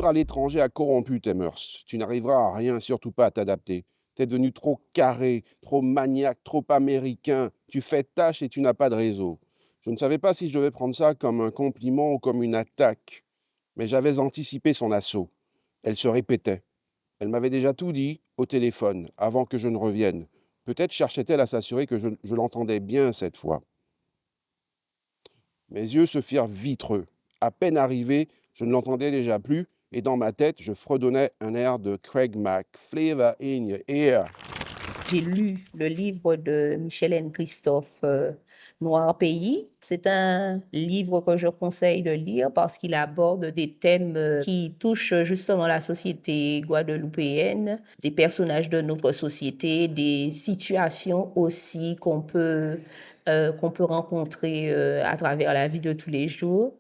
Vivre à l'étranger a corrompu tes mœurs. Tu n'arriveras à rien, surtout pas à t'adapter. Tu es devenu trop carré, trop maniaque, trop américain. Tu fais tâche et tu n'as pas de réseau. Je ne savais pas si je devais prendre ça comme un compliment ou comme une attaque, mais j'avais anticipé son assaut. Elle se répétait. Elle m'avait déjà tout dit au téléphone avant que je ne revienne. Peut-être cherchait-elle à s'assurer que je l'entendais bien cette fois. Mes yeux se firent vitreux. À peine arrivé, je ne l'entendais déjà plus, et dans ma tête, je fredonnais un air de Craig Mack, Flavor in your ear. J'ai lu le livre de Michel Christophe, Noir Pays. C'est un livre que je conseille de lire parce qu'il aborde des thèmes qui touchent justement la société guadeloupéenne, des personnages de notre société, des situations aussi qu'on peut rencontrer à travers la vie de tous les jours.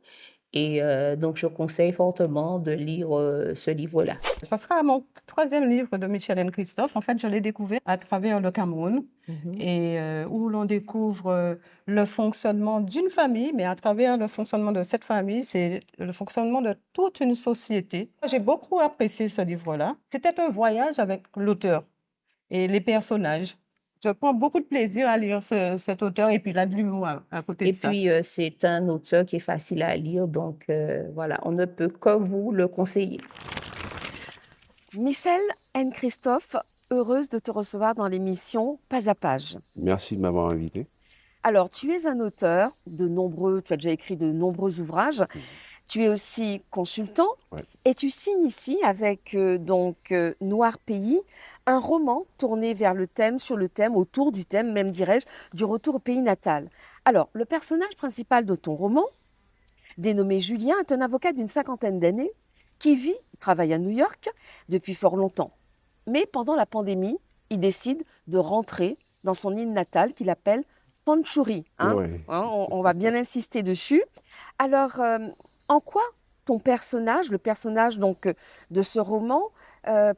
Et donc, je conseille fortement de lire ce livre-là. Ça sera mon troisième livre de Michel Christophe. En fait, je l'ai découvert à travers le Cameroun et où l'on découvre le fonctionnement d'une famille, mais à travers le fonctionnement de cette famille, c'est le fonctionnement de toute une société. J'ai beaucoup apprécié ce livre-là. C'était un voyage avec l'auteur et les personnages. Je prends beaucoup de plaisir à lire cet auteur et puis il a de l'humour à côté Et de ça. puis, c'est un auteur qui est facile à lire, donc voilà, on ne peut que vous le conseiller. Michel Christophe, heureuse de te recevoir dans l'émission Pas à Page. Merci de m'avoir invité. Alors, tu es un auteur tu as déjà écrit de nombreux ouvrages. Tu es aussi consultant et tu signes ici avec Noir Pays, un roman tourné sur le thème, autour du thème, même dirais-je, du retour au pays natal. Alors, le personnage principal de ton roman, dénommé Julien, est un avocat d'une 50aine d'années qui travaille à New York depuis fort longtemps. Mais pendant la pandémie, il décide de rentrer dans son île natale qu'il appelle Fandjouri. On va bien insister dessus. Alors, en quoi ton personnage, le personnage donc de ce roman,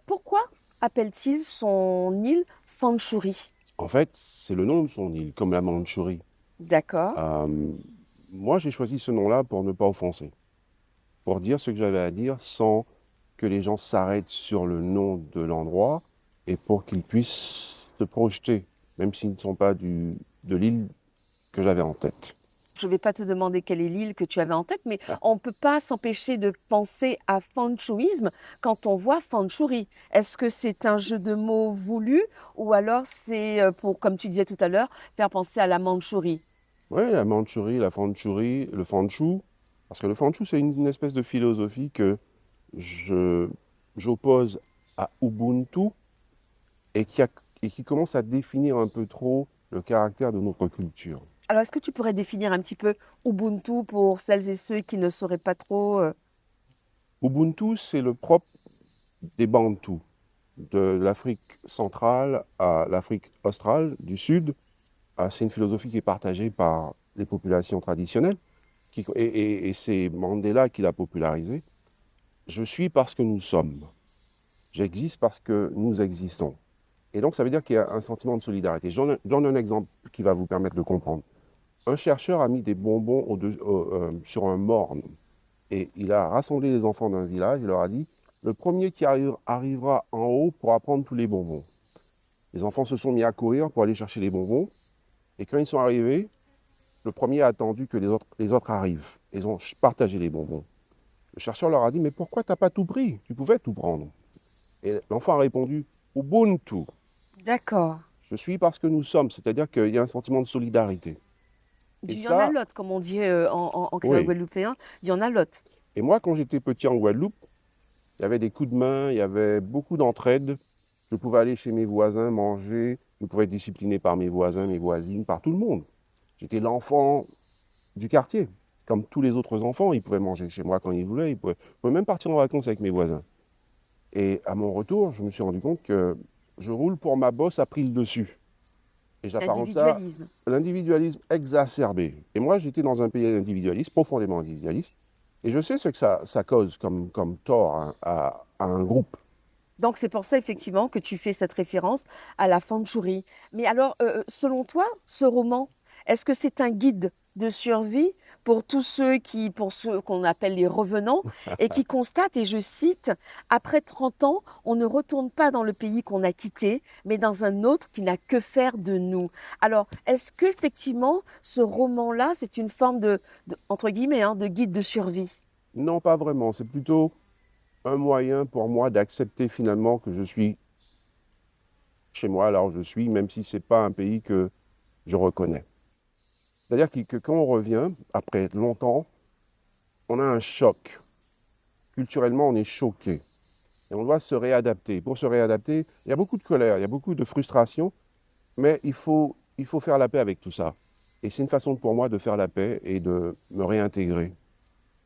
pourquoi appelle-t-il son île Fandjouri? En fait, c'est le nom de son île, comme la Mandchourie. D'accord. Moi, j'ai choisi ce nom-là pour ne pas offenser, pour dire ce que j'avais à dire sans que les gens s'arrêtent sur le nom de l'endroit et pour qu'ils puissent se projeter, même s'ils ne sont pas de l'île que j'avais en tête. Je ne vais pas te demander quelle est l'île que tu avais en tête, mais on ne peut pas s'empêcher de penser à fandchouisme quand on voit Fandjouri. Est-ce que c'est un jeu de mots voulu ou alors c'est pour, comme tu disais tout à l'heure, faire penser à la Mandchourie? Oui, la Mandchourie, la Fandchourie, le Fandchou. Parce que le Fandchou, c'est une espèce de philosophie que j'oppose à Ubuntu et qui commence à définir un peu trop le caractère de notre culture. Alors, est-ce que tu pourrais définir un petit peu Ubuntu pour celles et ceux qui ne sauraient pas trop Ubuntu, c'est le propre des Bantous, de l'Afrique centrale à l'Afrique australe du Sud. C'est une philosophie qui est partagée par les populations traditionnelles et c'est Mandela qui l'a popularisée. Je suis parce que nous sommes. J'existe parce que nous existons. Et donc, ça veut dire qu'il y a un sentiment de solidarité. J'en donne un exemple qui va vous permettre de comprendre. Un chercheur a mis des bonbons sur un morne et il a rassemblé les enfants d'un village. Il leur a dit « Le premier qui arrivera en haut pourra prendre tous les bonbons. » Les enfants se sont mis à courir pour aller chercher les bonbons. Et quand ils sont arrivés, le premier a attendu que les autres arrivent. Ils ont partagé les bonbons. Le chercheur leur a dit « Mais pourquoi tu n'as pas tout pris? Tu pouvais tout prendre. » Et l'enfant a répondu « Ubuntu. » D'accord. Je suis parce que nous sommes, c'est-à-dire qu'il y a un sentiment de solidarité. Il y en a l'autre, comme on dit en créole guadeloupéen, il y en a l'autre. Et moi, quand j'étais petit en Guadeloupe, il y avait des coups de main, il y avait beaucoup d'entraide. Je pouvais aller chez mes voisins manger, je pouvais être discipliné par mes voisins, mes voisines, par tout le monde. J'étais l'enfant du quartier, comme tous les autres enfants. Ils pouvaient manger chez moi quand ils voulaient, ils pouvaient même partir en vacances avec mes voisins. Et à mon retour, je me suis rendu compte que je roule pour ma bosse a pris le dessus. Et j'apparente ça l'individualisme exacerbé. Et moi, j'étais dans un pays individualiste, profondément individualiste. Et je sais ce que ça cause comme tort à un groupe. Donc, c'est pour ça, effectivement, que tu fais cette référence à la Fandjouri. Mais alors, selon toi, ce roman, est-ce que c'est un guide de survie pour pour ceux qu'on appelle les revenants, et qui constatent, et je cite, après 30 ans, on ne retourne pas dans le pays qu'on a quitté, mais dans un autre qui n'a que faire de nous. Alors, est-ce qu'effectivement, ce roman-là, c'est une forme entre guillemets, hein, de guide de survie? Non, pas vraiment. C'est plutôt un moyen pour moi d'accepter finalement que je suis chez moi, là où je suis, même si ce n'est pas un pays que je reconnais. C'est-à-dire que quand on revient, après longtemps, on a un choc. Culturellement, on est choqué. Et on doit se réadapter. Pour se réadapter, il y a beaucoup de colère, il y a beaucoup de frustration, mais il faut faire la paix avec tout ça. Et c'est une façon pour moi de faire la paix et de me réintégrer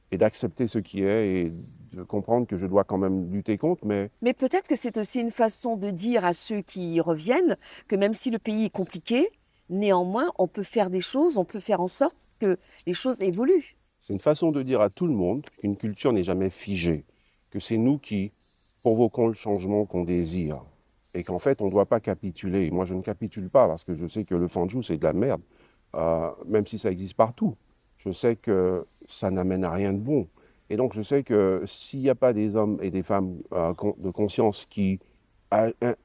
et d'accepter ce qui est et de comprendre que je dois quand même lutter contre, mais Mais peut-être que c'est aussi une façon de dire à ceux qui y reviennent que même si le pays est compliqué, néanmoins, on peut faire des choses, on peut faire en sorte que les choses évoluent. c'est une façon de dire à tout le monde qu'une culture n'est jamais figée, que c'est nous qui provoquons le changement qu'on désire et qu'en fait, on ne doit pas capituler. Moi, je ne capitule pas parce que je sais que le fanjou, c'est de la merde, même si ça existe partout. Je sais que ça n'amène à rien de bon. Et donc, je sais que s'il n'y a pas des hommes et des femmes de conscience qui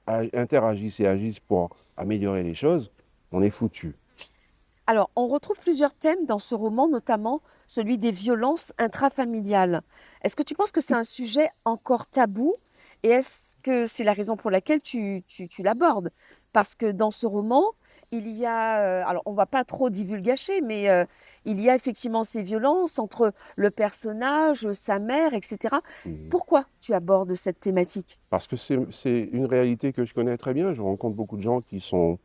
interagissent et agissent pour améliorer les choses, on est foutu. Alors, on retrouve plusieurs thèmes dans ce roman, notamment celui des violences intrafamiliales. Est-ce que tu penses que c'est un sujet encore tabou et est-ce que c'est la raison pour laquelle tu l'abordes? Parce que dans ce roman, il y a, alors on va pas trop divulgacher, mais il y a effectivement ces violences entre le personnage, sa mère, etc. Pourquoi tu abordes cette thématique? Parce que c'est une réalité que je connais très bien. Je rencontre beaucoup de gens qui sont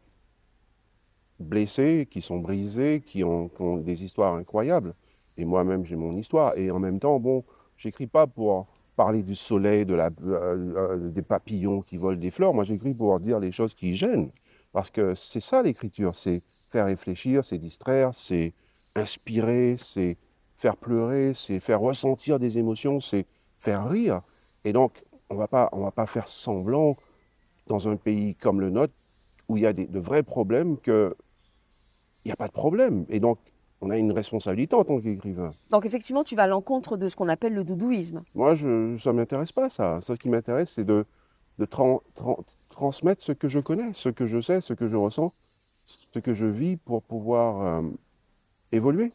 blessés, qui sont brisés, qui ont des histoires incroyables. Et moi-même, j'ai mon histoire. Et en même temps, bon, j'écris pas pour parler du soleil, des papillons qui volent des fleurs. Moi, j'écris pour dire les choses qui gênent. Parce que c'est ça l'écriture, c'est faire réfléchir, c'est distraire, c'est inspirer, c'est faire pleurer, c'est faire ressentir des émotions, c'est faire rire. Et donc, on va pas faire semblant dans un pays comme le nôtre où il y a de vrais problèmes qu'il n'y a pas de problème. Et donc, on a une responsabilité en tant qu'écrivain. Donc effectivement, tu vas à l'encontre de ce qu'on appelle le doudouisme. Moi, ça ne m'intéresse pas, ça. Ce qui m'intéresse, c'est de transmettre ce que je connais, ce que je sais, ce que je ressens, ce que je vis pour pouvoir évoluer.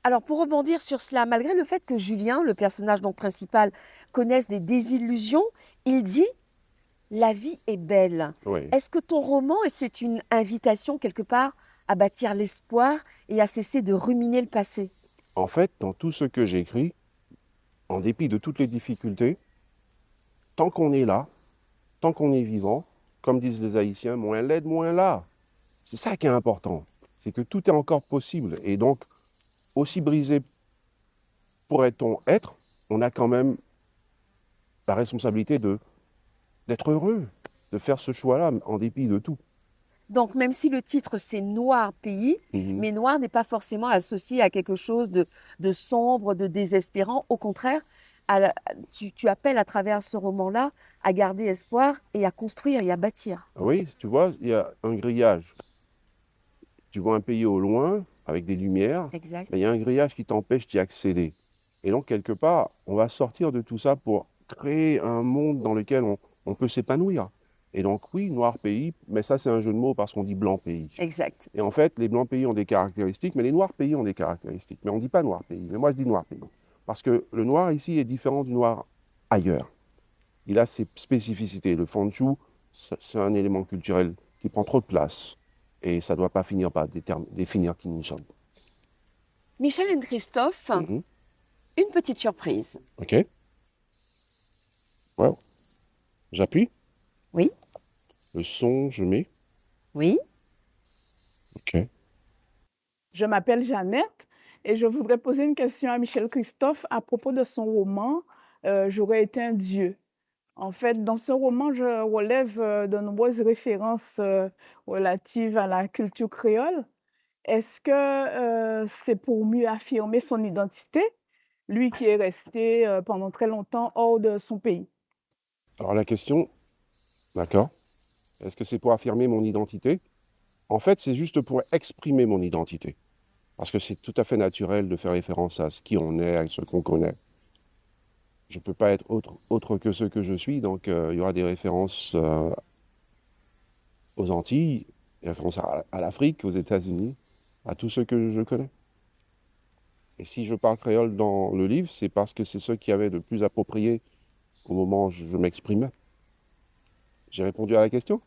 Alors pour rebondir sur cela, malgré le fait que Julien, le personnage donc principal, connaisse des désillusions, il dit « la vie est belle ». Oui. Est-ce que ton roman, c'est une invitation quelque part à bâtir l'espoir et à cesser de ruminer le passé? En fait, dans tout ce que j'écris, en dépit de toutes les difficultés, tant qu'on est là, tant qu'on est vivant, comme disent les Haïtiens, moins laid, moins là. C'est ça qui est important. C'est que tout est encore possible. Et donc, aussi brisé pourrait-on être, on a quand même la responsabilité d'être heureux, de faire ce choix-là en dépit de tout. Donc même si le titre c'est Noir pays, mais noir n'est pas forcément associé à quelque chose de sombre, de désespérant. Au contraire, tu appelles à travers ce roman-là à garder espoir et à construire et à bâtir. Oui, tu vois, il y a un grillage. Tu vois un pays au loin, avec des lumières, Exact. mais il y a un grillage qui t'empêche d'y accéder. Et donc, quelque part, on va sortir de tout ça pour créer un monde dans lequel on peut s'épanouir. Et donc, oui, noir pays, mais ça, c'est un jeu de mots parce qu'on dit blanc pays. Exact. Et en fait, les blancs pays ont des caractéristiques, mais les noirs pays ont des caractéristiques. Mais on ne dit pas noir pays, mais moi, je dis noir pays. Parce que le noir ici est différent du noir ailleurs. Il a ses spécificités. Le fanchou, c'est un élément culturel qui prend trop de place. Et ça ne doit pas finir par définir qui nous sommes. Michel et Christophe, une petite surprise. OK. Wow. J'appuie. Oui. Le son, je mets. Oui. OK. Je m'appelle Jeannette et je voudrais poser une question à Michel Christophe à propos de son roman J'aurais été un dieu. En fait, dans ce roman, je relève de nombreuses références relatives à la culture créole. Est-ce que c'est pour mieux affirmer son identité, lui qui est resté pendant très longtemps hors de son pays? Alors la question, d'accord. Est-ce que c'est pour affirmer mon identité? En fait, c'est juste pour exprimer mon identité. Parce que c'est tout à fait naturel de faire référence à ce qui on est, à ce qu'on connaît. Je ne peux pas être autre que ce que je suis, donc il y aura des références aux Antilles, des références à l'Afrique, aux États-Unis, à tous ceux que je connais. Et si je parle créole dans le livre, c'est parce que c'est ce qui avait le plus approprié au moment où je m'exprimais. J'ai répondu à la question?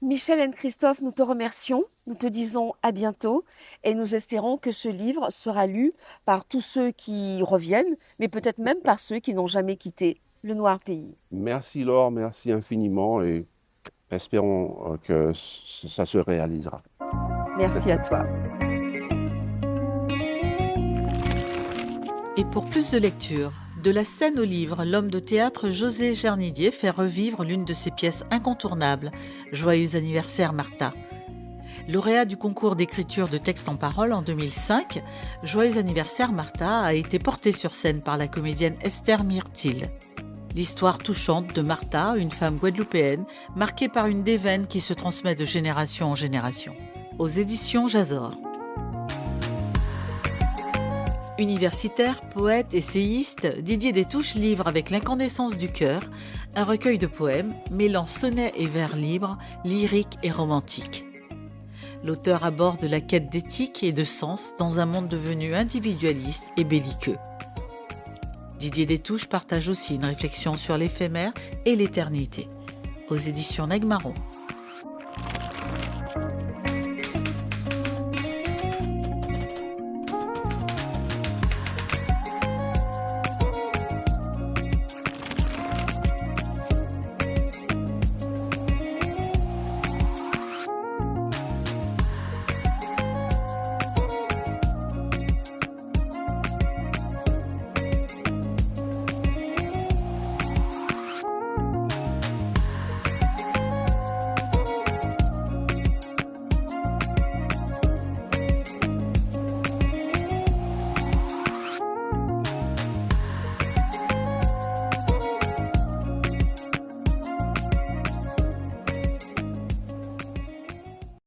Michel Christophe, nous te remercions, nous te disons à bientôt et nous espérons que ce livre sera lu par tous ceux qui reviennent, mais peut-être même par ceux qui n'ont jamais quitté le Noir Pays. Merci Laure, merci infiniment et espérons que ça se réalisera. Merci à toi. Et pour plus de lecture, de la scène au livre, l'homme de théâtre José Gernidier fait revivre l'une de ses pièces incontournables, Joyeux anniversaire Martha. Lauréat du concours d'écriture de textes en parole en 2005, Joyeux anniversaire Martha a été porté sur scène par la comédienne Esther Myrtil. L'histoire touchante de Martha, une femme guadeloupéenne, marquée par une déveine qui se transmet de génération en génération. Aux éditions Jazor. Universitaire, poète, essayiste, Didier Destouches livre avec l'incandescence du cœur un recueil de poèmes mêlant sonnets et vers libres, lyriques et romantiques. L'auteur aborde la quête d'éthique et de sens dans un monde devenu individualiste et belliqueux. Didier Destouches partage aussi une réflexion sur l'éphémère et l'éternité. Aux éditions Negmaro.